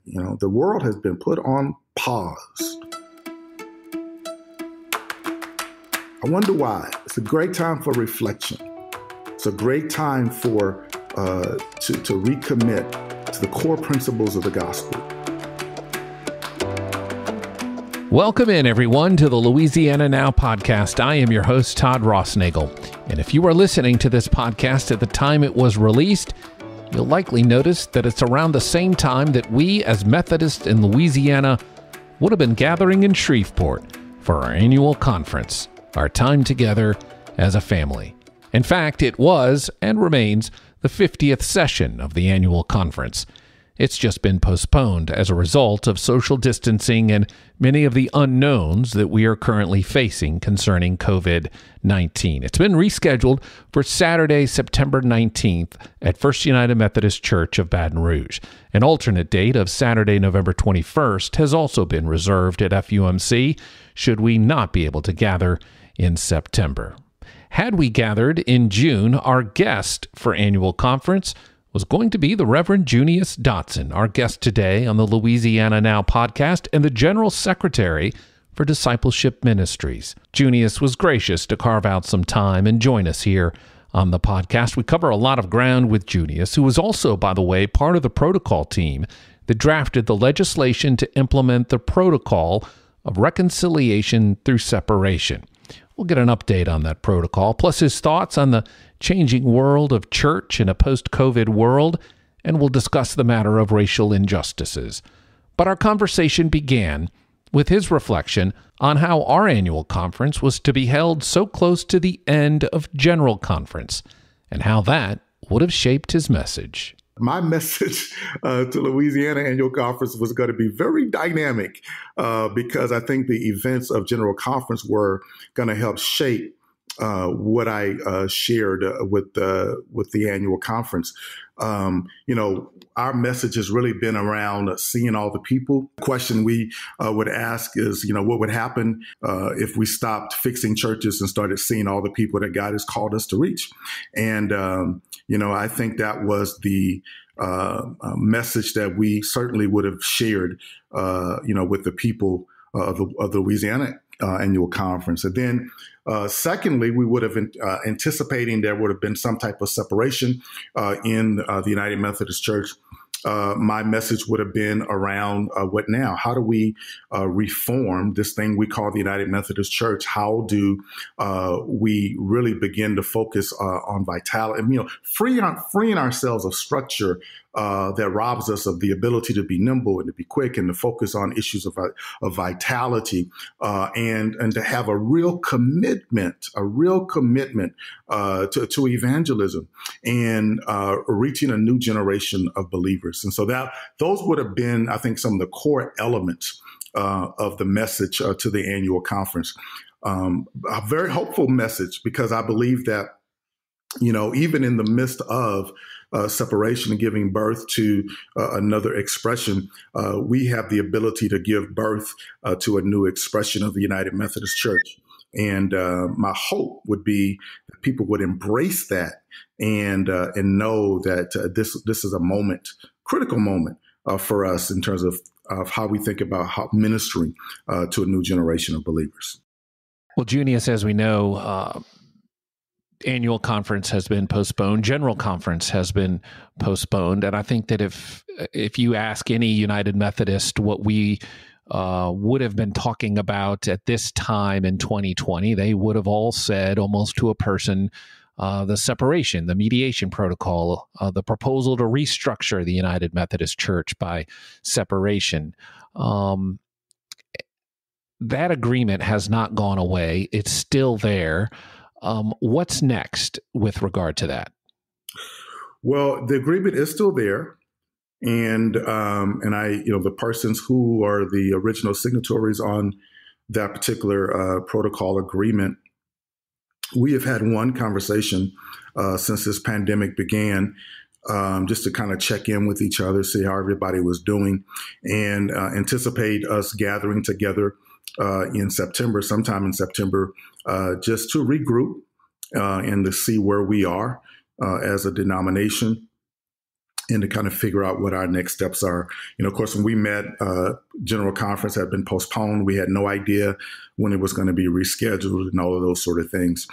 The world has been put on pause. I wonder why. It's a great time for reflection. It's a great time for to recommit to the core principles of the gospel. Welcome in, everyone, to the Louisiana Now podcast. I am your host, Todd Rossnagel. And if you are listening to this podcast at the time it was released, you'll likely notice that it's around the same time that we, as Methodists in Louisiana, would have been gathering in Shreveport for our annual conference, our time together as a family. In fact, it was and remains the 50th session of the annual conference. It's just been postponed as a result of social distancing and many of the unknowns that we are currently facing concerning COVID-19. It's been rescheduled for Saturday, September 19th at First United Methodist Church of Baton Rouge. An alternate date of Saturday, November 21st has also been reserved at FUMC should we not be able to gather in September. Had we gathered in June, our guest for annual conference was going to be the Reverend Junius Dotson, our guest today on the Louisiana Now podcast and the General Secretary for Discipleship Ministries. Junius was gracious to carve out some time and join us here on the podcast. We cover a lot of ground with Junius, who was also, by the way, part of the protocol team that drafted the legislation to implement the protocol of reconciliation through separation. We'll get an update on that protocol, plus his thoughts on the changing world of church in a post-COVID world, and we'll discuss the matter of racial injustices. But our conversation began with his reflection on how our annual conference was to be held so close to the end of General Conference, and how that would have shaped his message. My message to Louisiana Annual Conference was going to be very dynamic because I think the events of General Conference were going to help shape what I shared with the annual conference. Our message has really been around seeing all the people. The question we would ask is, what would happen if we stopped fixing churches and started seeing all the people that God has called us to reach? And, I think that was the message that we certainly would have shared, with the people of the Louisiana Annual Conference. And then secondly, we would have anticipating there would have been some type of separation in the United Methodist Church. My message would have been around what now? How do we reform this thing we call the United Methodist Church? How do we really begin to focus on vitality and, freeing ourselves of structure that robs us of the ability to be nimble and to be quick and to focus on issues of vitality and to have a real commitment to evangelism and reaching a new generation of believers. And so those would have been, I think, some of the core elements of the message to the annual conference. A very hopeful message, because I believe that, even in the midst of separation and giving birth to another expression, we have the ability to give birth to a new expression of the United Methodist Church. And my hope would be that people would embrace that and know that this is a critical moment for us in terms of how we think about ministering to a new generation of believers. Well, Junius, as we know, annual conference has been postponed. General conference has been postponed. And I think that if you ask any United Methodist what we would have been talking about at this time in 2020, they would have all said almost to a person, the separation, the mediation protocol, the proposal to restructure the United Methodist Church by separation. That agreement has not gone away. It's still there. What's next with regard to that? Well, the agreement is still there. And the persons who are the original signatories on that particular protocol agreement, we have had one conversation since this pandemic began, just to kind of check in with each other, see how everybody was doing, and anticipate us gathering together sometime in September, just to regroup and to see where we are as a denomination. and to kind of figure out what our next steps are. Of course, when we met, General Conference had been postponed. We had no idea when it was going to be rescheduled and all of those sort of things.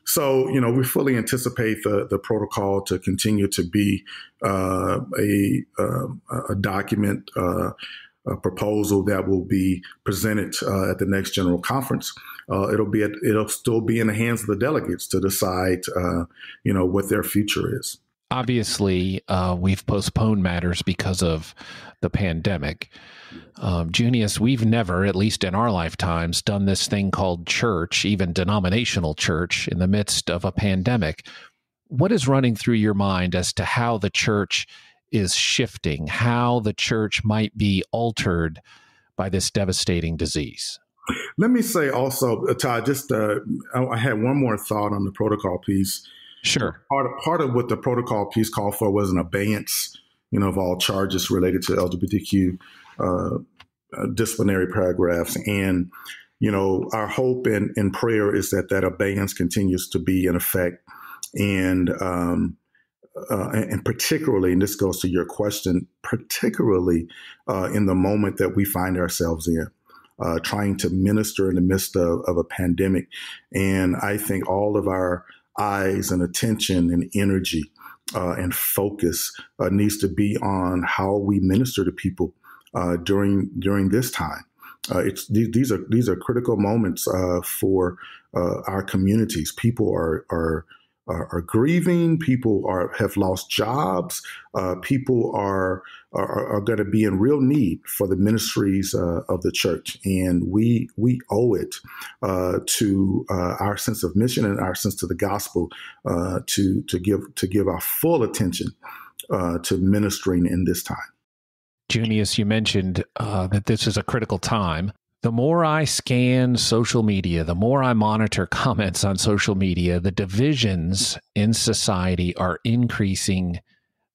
So, we fully anticipate the protocol to continue to be a document, a proposal that will be presented at the next General Conference. It'll still be in the hands of the delegates to decide, what their future is. Obviously, we've postponed matters because of the pandemic. Junius, we've never, at least in our lifetimes, done this thing called church, even denominational church, in the midst of a pandemic. What is running through your mind as to how the church is shifting, how the church might be altered by this devastating disease? Let me say also, Todd, I had one more thought on the protocol piece. Sure. Part of what the protocol piece called for was an abeyance, of all charges related to LGBTQ disciplinary paragraphs. And, our hope and prayer is that abeyance continues to be in effect. And particularly, and this goes to your question, particularly in the moment that we find ourselves in, trying to minister in the midst of a pandemic. And I think all of our eyes and attention and energy and focus needs to be on how we minister to people during this time. These are critical moments for our communities. People are grieving. People have lost jobs. People are going to be in real need for the ministries of the church, and we owe it to our sense of mission and our sense to the gospel to give our full attention to ministering in this time. Junius, you mentioned that this is a critical time. The more I scan social media, the more I monitor comments on social media, the divisions in society are increasing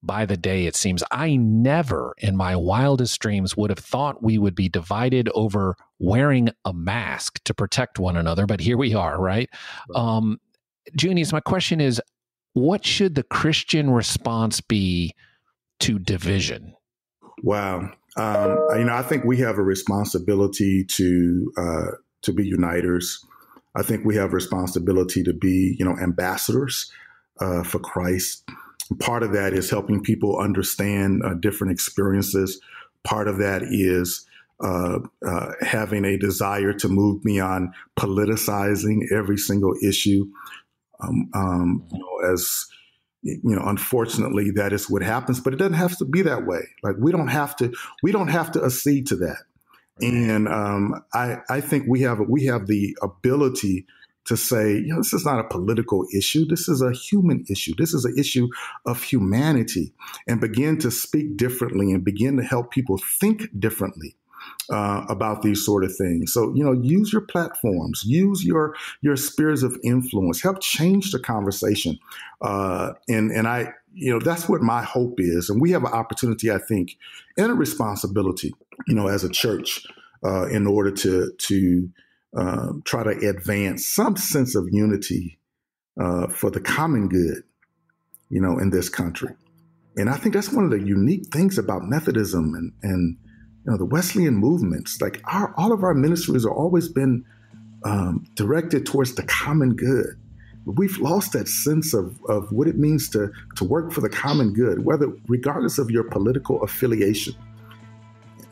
by the day, it seems. I never in my wildest dreams would have thought we would be divided over wearing a mask to protect one another, but here we are, right? Junius, my question is, what should the Christian response be to division? Wow. I think we have a responsibility to be uniters. I think we have a responsibility to be, ambassadors for Christ. Part of that is helping people understand different experiences. Part of that is having a desire to move beyond politicizing every single issue. Unfortunately, that is what happens, but it doesn't have to be that way. Like we don't have to accede to that. And I think we have the ability to say, this is not a political issue. This is a human issue. This is an issue of humanity, and begin to speak differently and begin to help people think differently about these sort of things. So, use your platforms, use your spheres of influence, help change the conversation. And I, that's what my hope is. And we have an opportunity, I think, and a responsibility, as a church, in order to try to advance some sense of unity for the common good, in this country. And I think that's one of the unique things about Methodism and the Wesleyan movements. Like all of our ministries have always been directed towards the common good. We've lost that sense of what it means to work for the common good, regardless of your political affiliation.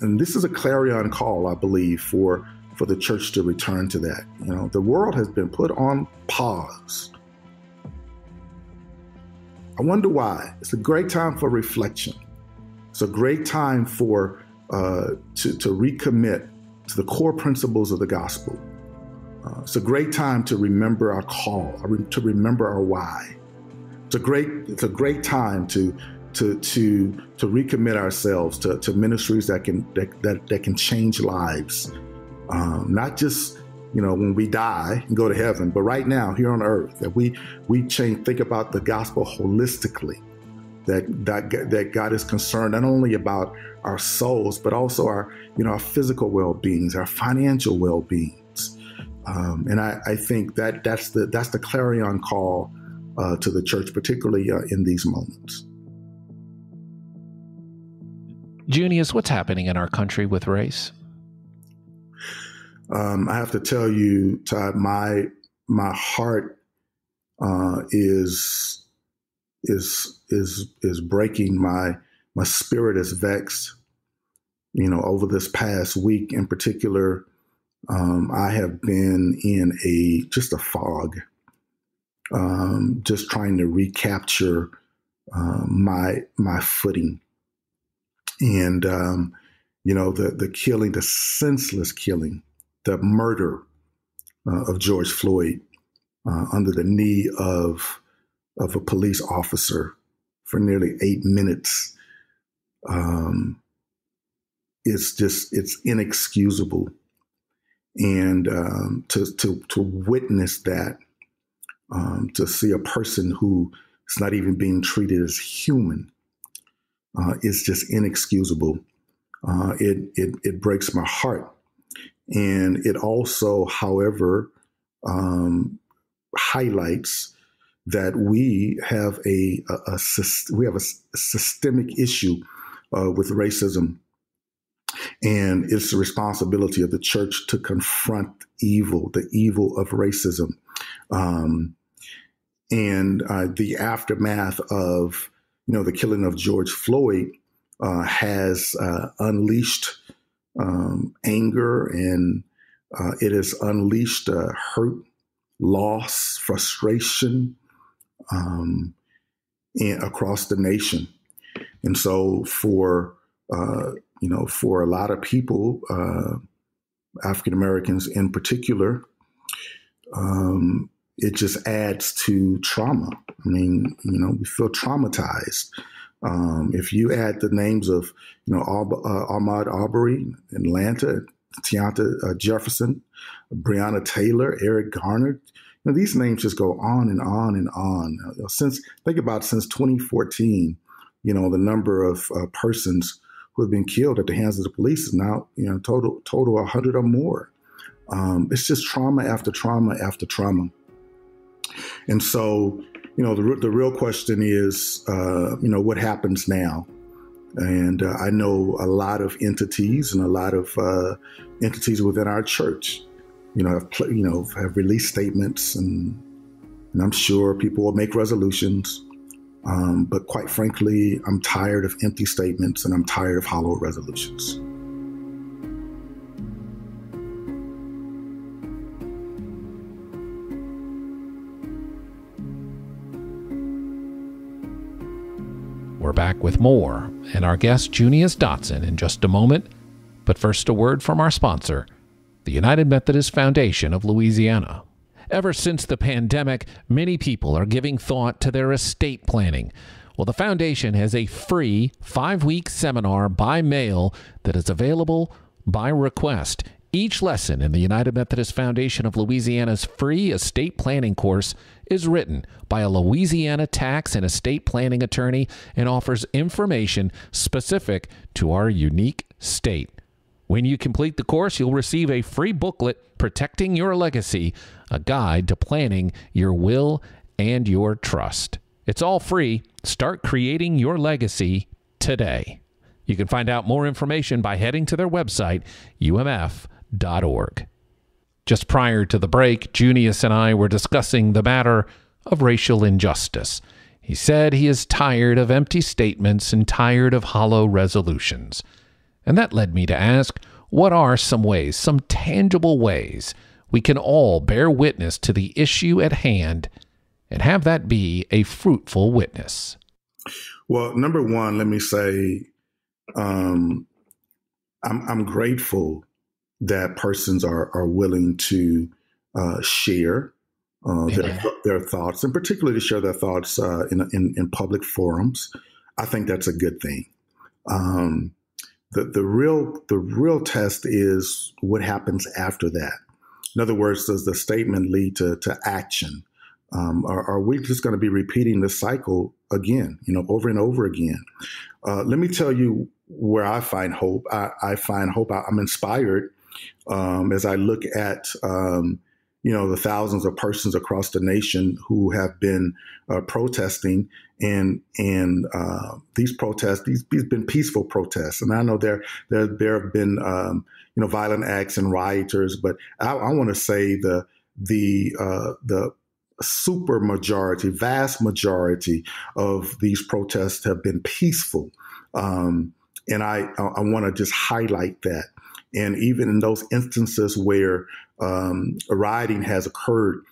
And this is a clarion call, I believe, for the church to return to that. The world has been put on pause. I wonder why. It's a great time for reflection. It's a great time to recommit to the core principles of the gospel. It's a great time to remember our call, to remember our why. It's a great time to recommit ourselves to ministries that can change lives, not just when we die and go to heaven, but right now here on earth, that we think about the gospel holistically. That God is concerned not only about our souls, but also our physical well-beings, our financial well-beings. And I think that's the clarion call to the church, particularly in these moments. Junius, what's happening in our country with race? I have to tell you, Todd, my heart is breaking. My spirit is vexed. Over this past week in particular, I have been in just a fog, just trying to recapture my footing. And the killing, the senseless killing, the murder of George Floyd under the knee of a police officer for nearly 8 minutes. It's inexcusable. And to witness that, to see a person who is not even being treated as human, is just inexcusable. It breaks my heart. And it also, however, highlights that we have a systemic issue with racism, and it's the responsibility of the church to confront the evil of racism, and the aftermath of the killing of George Floyd has unleashed anger, and it has unleashed hurt, loss, frustration across the nation. And so for a lot of people, African Americans in particular, it just adds to trauma. I mean, we feel traumatized. If you add the names of, Ahmaud Arbery in Atlanta, Tianta Jefferson, Breonna Taylor, Eric Garner, these names just go on and on and on. Since 2014, the number of persons who have been killed at the hands of the police is now, total 100 or more. It's just trauma after trauma after trauma. And so, the real question is, what happens now? And I know a lot of entities and a lot of entities within our church, have released statements, and I'm sure people will make resolutions. But quite frankly, I'm tired of empty statements, and I'm tired of hollow resolutions. We're back with more and our guest, Junius Dotson, in just a moment. But first, a word from our sponsor, the United Methodist Foundation of Louisiana. Ever since the pandemic, many people are giving thought to their estate planning. Well, the foundation has a free 5-week seminar by mail that is available by request. Each lesson in the United Methodist Foundation of Louisiana's free estate planning course is written by a Louisiana tax and estate planning attorney and offers information specific to our unique state. When you complete the course, you'll receive a free booklet, Protecting Your Legacy, a guide to planning your will and your trust. It's all free. Start creating your legacy today. You can find out more information by heading to their website, umf.org. Just prior to the break, Junius and I were discussing the matter of racial injustice. He said he is tired of empty statements and tired of hollow resolutions. And that led me to ask, what are some ways, some tangible ways, we can all bear witness to the issue at hand and have that be a fruitful witness? Well, number one, let me say, I'm grateful that persons are willing to share their thoughts, and particularly to share their thoughts in public forums. I think that's a good thing. The real test is what happens after that. In other words, does the statement lead to action? Are we just going to be repeating the cycle again, over and over again? Let me tell you where I find hope. I find hope. I'm inspired as I look at, the thousands of persons across the nation who have been protesting, and these protests, these been peaceful protests. And I know there have been violent acts and rioters, but I want to say the super majority, vast majority of these protests have been peaceful. And I want to just highlight that. And even in those instances where rioting has occurred,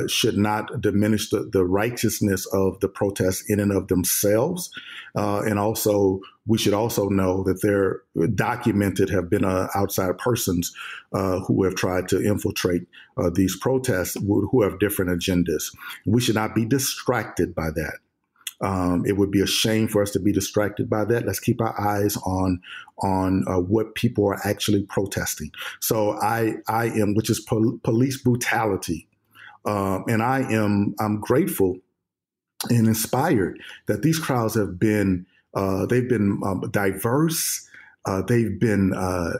should not diminish the righteousness of the protests in and of themselves. And also, we should also know that there documented have been outside persons who have tried to infiltrate these protests who have different agendas. We should not be distracted by that. It would be a shame for us to be distracted by that. Let's keep our eyes on what people are actually protesting. So I am, which is police brutality. And I'm grateful and inspired that these crowds have been, they've been diverse. They've been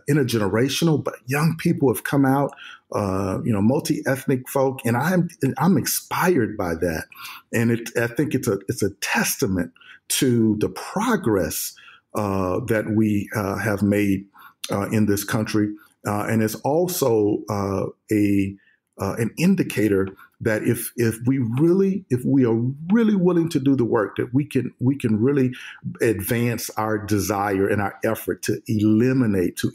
intergenerational, but young people have come out, multi-ethnic folk, and I'm inspired by that. And I think it's a testament to the progress that we have made in this country, and it's also an indicator that if we are really willing to do the work, that we can really advance our desire and our effort to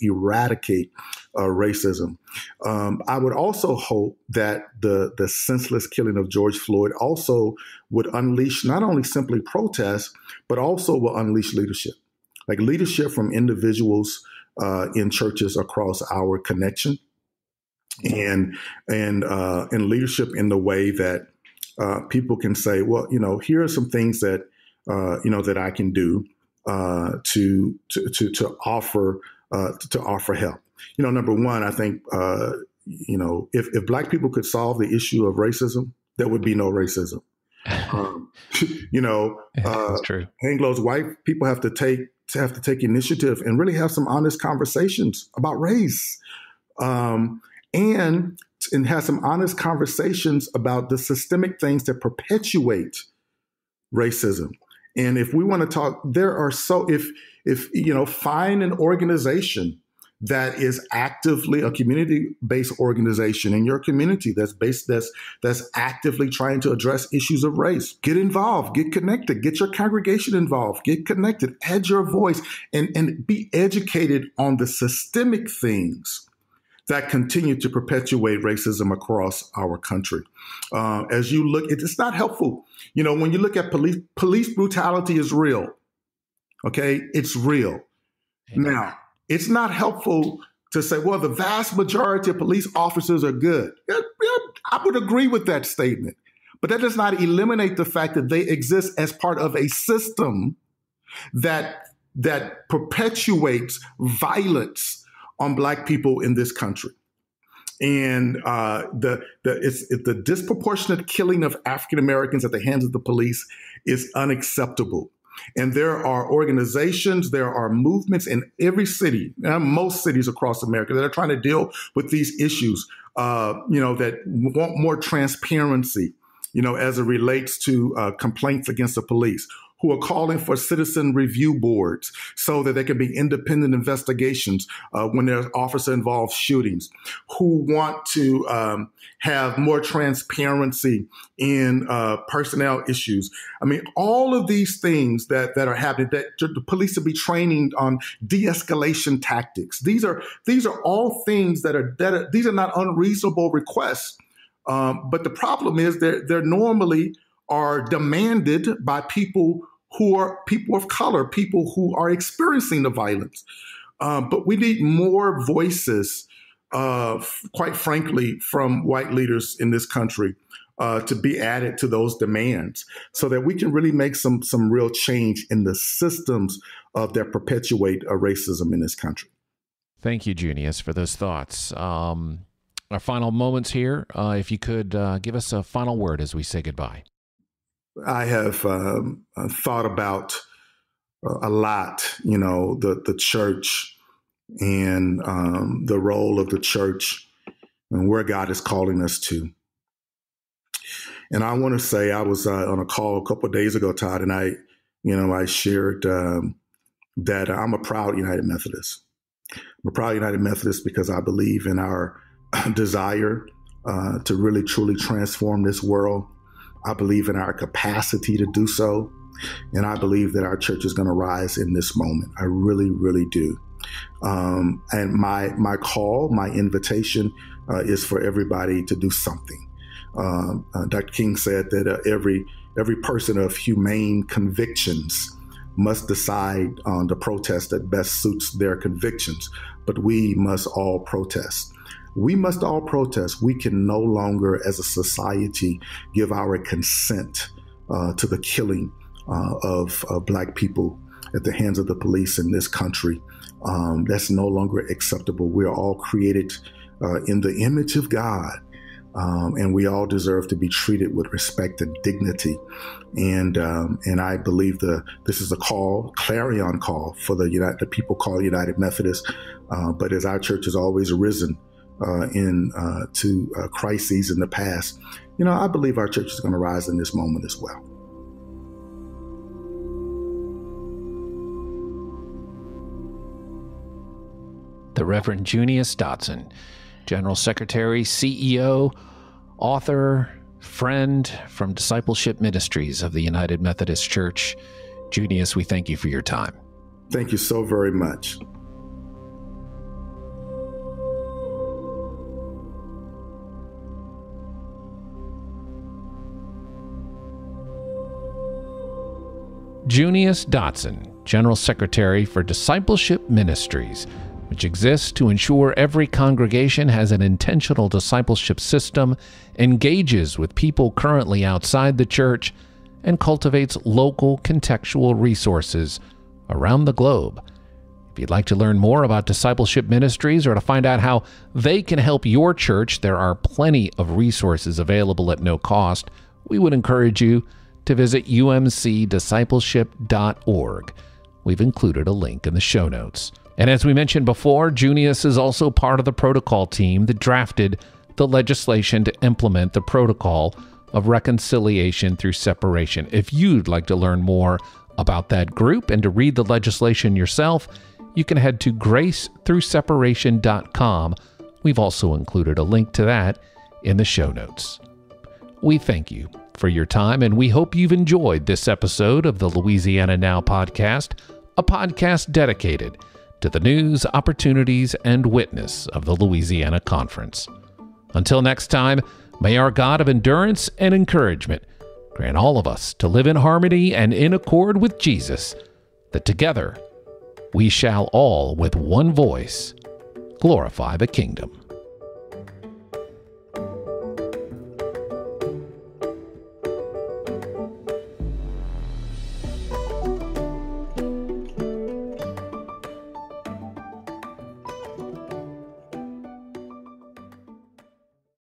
eradicate racism. I would also hope that the senseless killing of George Floyd also would unleash not only simply protest, but also will unleash leadership, like leadership from individuals in churches across our connection. And leadership in the way that people can say, well, here are some things that that I can do to offer help. Number one, I think if Black people could solve the issue of racism, there would be no racism. That's true. Anglo's white people have to take initiative and really have some honest conversations about race. And have some honest conversations about the systemic things that perpetuate racism. And if we want to talk, find an organization that is actively a community-based organization in your community that's actively trying to address issues of race. Get involved, get connected, get your congregation involved, get connected, add your voice, and be educated on the systemic things that continue to perpetuate racism across our country. As you look, it's not helpful. When you look at police brutality is real. Okay, it's real. Now, it's not helpful to say, well, the vast majority of police officers are good. I would agree with that statement, but that does not eliminate the fact that they exist as part of a system that perpetuates violence on Black people in this country. And the disproportionate killing of African Americans at the hands of the police is unacceptable. And there are organizations, there are movements in every city, most cities across America, that are trying to deal with these issues, that want more transparency, as it relates to complaints against the police, who are calling for citizen review boards so that there can be independent investigations when there's officer-involved shootings, who want to have more transparency in personnel issues. I mean, all of these things that are happening, that the police will be training on de-escalation tactics. These are all things these are not unreasonable requests. But the problem is they're normally are demanded by people who are people of color, people who are experiencing the violence. But we need more voices, quite frankly, from white leaders in this country to be added to those demands so that we can really make some real change in the systems that perpetuate racism in this country. Thank you, Junius, for those thoughts. Our final moments here, if you could give us a final word as we say goodbye. I have thought about a lot, the church and the role of the church and where God is calling us to. And I want to say I was on a call a couple of days ago, Todd, and I shared that I'm a proud United Methodist. I'm a proud United Methodist because I believe in our desire to really, truly transform this world. I believe in our capacity to do so. And I believe that our church is going to rise in this moment. I really, really do. And my call, my invitation is for everybody to do something. Dr. King said that every person of humane convictions must decide on the protest that best suits their convictions. But we must all protest. We must all protest. We can no longer, as a society, give our consent to the killing of Black people at the hands of the police in this country. That's no longer acceptable. We're all created in the image of God. And we all deserve to be treated with respect and dignity. And I believe this is a clarion call for the people called United Methodist. But as our church has always risen to crises in the past, I believe our church is going to rise in this moment as well. The Reverend Junius Dotson, General Secretary, CEO, author, friend from Discipleship Ministries of the United Methodist Church. Junius, we thank you for your time. Thank you so very much. Junius Dotson, General Secretary for Discipleship Ministries, which exists to ensure every congregation has an intentional discipleship system, engages with people currently outside the church, and cultivates local contextual resources around the globe. If you'd like to learn more about Discipleship Ministries or to find out how they can help your church, there are plenty of resources available at no cost. We would encourage you to visit umcdiscipleship.org. We've included a link in the show notes. And as we mentioned before, Junius is also part of the protocol team that drafted the legislation to implement the protocol of reconciliation through separation. If you'd like to learn more about that group and to read the legislation yourself, you can head to gracethroughseparation.com. We've also included a link to that in the show notes. We thank you for your time, and we hope you've enjoyed this episode of the Louisiana Now podcast, a podcast dedicated to the news, opportunities, and witness of the Louisiana Conference. Until next time, may our God of endurance and encouragement grant all of us to live in harmony and in accord with Jesus, that together we shall all with one voice glorify the kingdom.